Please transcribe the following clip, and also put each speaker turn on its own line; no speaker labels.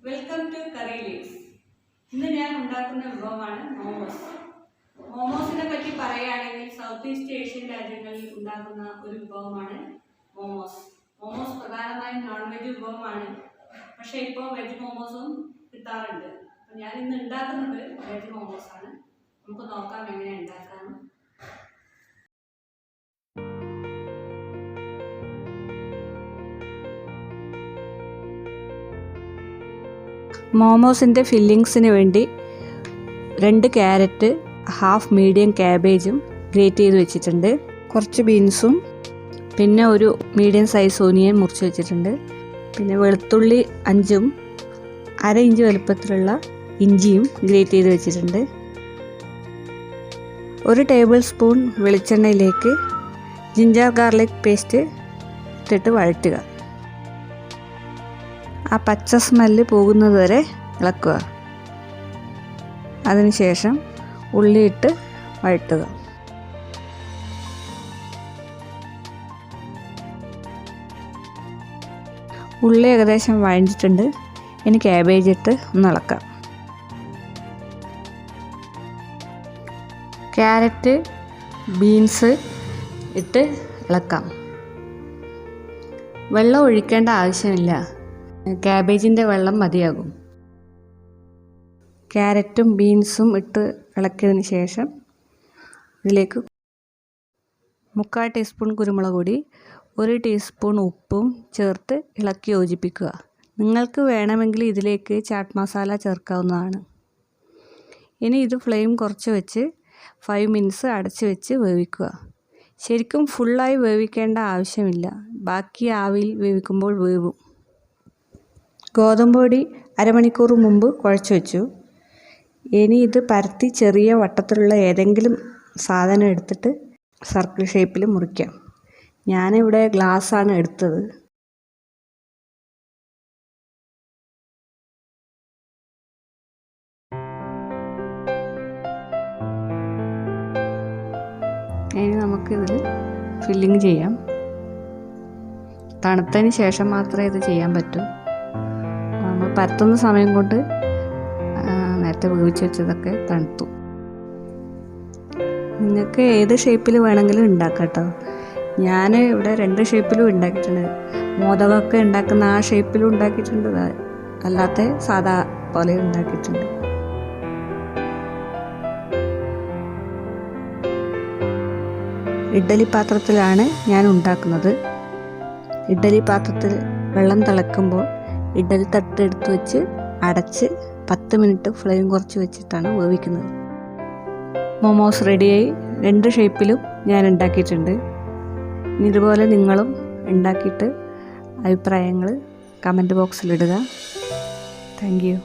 Welcome to curry leaves. ഇന്ന് ഞാൻ ഉണ്ടാക്കുന്ന വിഭവമാണ് മോമോസ്. മോമോസിനെ പറ്റി പറയുകയാണെങ്കിൽ സൗത്ത് ഈസ്റ്റ് ഏഷ്യൻ രാജ്യങ്ങളിൽ ഉണ്ടാക്കുന്ന ഒരു വിഭവമാണ് മോമോസ്. മോമോസ് പ്രധാനമായും നോൺ വെജ് വിഭവമാണ്, പക്ഷേ ഇപ്പോൾ വെജ് മോമോസും കിട്ടാറുണ്ട്. അപ്പം ഞാൻ ഇന്ന് ഉണ്ടാക്കുന്നത് വെജ് മോമോസ് ആണ്. നമുക്ക് നോക്കാം എങ്ങനെ ഉണ്ടാക്കാമെന്ന്. മോമോസിൻ്റെ ഫില്ലിങ്സിന് വേണ്ടി 2 ക്യാരറ്റ്, ഹാഫ് മീഡിയം ക്യാബേജും ഗ്രേറ്റ് ചെയ്ത് വെച്ചിട്ടുണ്ട്. കുറച്ച് ബീൻസും പിന്നെ ഒരു മീഡിയം സൈസ് ഓനിയൻ മുറിച്ച് വെച്ചിട്ടുണ്ട്. പിന്നെ വെളുത്തുള്ളി 5ഉം 1/2 ഇഞ്ച് വലുപ്പത്തിലുള്ള ഇഞ്ചിയും ഗ്രേറ്റ് ചെയ്ത് വെച്ചിട്ടുണ്ട്. 1 ടേബിൾ സ്പൂൺ വെളിച്ചെണ്ണയിലേക്ക് ജിഞ്ചർ ഗാർലിക് പേസ്റ്റ് ഇട്ടിട്ട് വഴറ്റുക. ആ പച്ച സ്മെല്ല് പോകുന്നത് വരെ ഇളക്കുക. അതിനുശേഷം ഉള്ളിയിട്ട് വഴറ്റുക. ഉള്ളി ഏകദേശം വഴഞ്ഞിട്ടുണ്ട്. ഇനി ക്യാബേജ് ഇട്ട് ഒന്ന് ഇളക്കാം. ക്യാരറ്റ്, ബീൻസ് ഇട്ട് ഇളക്കാം. വെള്ളം ഒഴിക്കേണ്ട ആവശ്യമില്ല, ക്യാബേജിൻ്റെ വെള്ളം മതിയാകും. ക്യാരറ്റും ബീൻസും ഇട്ട് ഇളക്കിയതിന് ശേഷം ഇതിലേക്ക് 3/4 ടീസ്പൂൺ കുരുമുളക് പൊടി, 1 ടീസ്പൂൺ ഉപ്പും ചേർത്ത് ഇളക്കി യോജിപ്പിക്കുക. നിങ്ങൾക്ക് വേണമെങ്കിൽ ഇതിലേക്ക് ചാട്ട് മസാല ചേർക്കാവുന്നതാണ്. ഇനി ഇത് ഫ്ലെയിം കുറച്ച് വെച്ച് 5 മിനിറ്റ്സ് അടച്ച് വെച്ച് വേവിക്കുക. ശരിക്കും ഫുള്ളായി വേവിക്കേണ്ട ആവശ്യമില്ല, ബാക്കി ആവിയിൽ വേവിക്കുമ്പോൾ വേവും. ഗോതമ്പ് പൊടി അരമണിക്കൂർ മുമ്പ് കുഴച്ച് വെച്ചു. ഇനി ഇത് പരത്തി ചെറിയ വട്ടത്തിലുള്ള ഏതെങ്കിലും സാധനം എടുത്തിട്ട് സർക്കിൾ ഷേപ്പിൽ മുറിക്കാം. ഞാനിവിടെ ഗ്ലാസ്സാണ് എടുത്തത്. ഇനി നമുക്കിതിൽ ഫില്ലിങ് ചെയ്യാം. തണുത്തതിന് ശേഷം മാത്രമേ ഇത് ചെയ്യാൻ പറ്റൂ. നമ്മൾ പരത്തുന്ന സമയം കൊണ്ട് നേരത്തെ വേവിച്ച് വെച്ചതൊക്കെ തണുത്തു. നിങ്ങൾക്ക് ഏത് ഷേപ്പിൽ വേണമെങ്കിലും ഉണ്ടാക്കാം കേട്ടോ. ഞാൻ ഇവിടെ 2 ഷേപ്പിലും ഉണ്ടാക്കിയിട്ടുണ്ട്. മോദകമൊക്കെ ഉണ്ടാക്കുന്ന ആ ഷേപ്പിലും ഉണ്ടാക്കിയിട്ടുണ്ട്, അല്ലാത്ത സാധാ പോലെ ഉണ്ടാക്കിയിട്ടുണ്ട്. ഇഡ്ഡലി പാത്രത്തിലാണ് ഞാൻ ഉണ്ടാക്കുന്നത്. ഇഡ്ഡലി പാത്രത്തിൽ വെള്ളം തിളക്കുമ്പോൾ ഇഡ്ഡലി തട്ട് എടുത്ത് വെച്ച് അടച്ച് 10 മിനിറ്റ് ഫ്ലെയിം കുറച്ച് വെച്ചിട്ടാണ് വേവിക്കുന്നത്. മോമോസ് റെഡിയായി. 2 ഷേപ്പിലും ഞാൻ ഉണ്ടാക്കിയിട്ടുണ്ട്. ഇതുപോലെ നിങ്ങളും ഉണ്ടാക്കിയിട്ട് അഭിപ്രായങ്ങൾ കമൻറ്റ് ബോക്സിലിടുക. Thank you.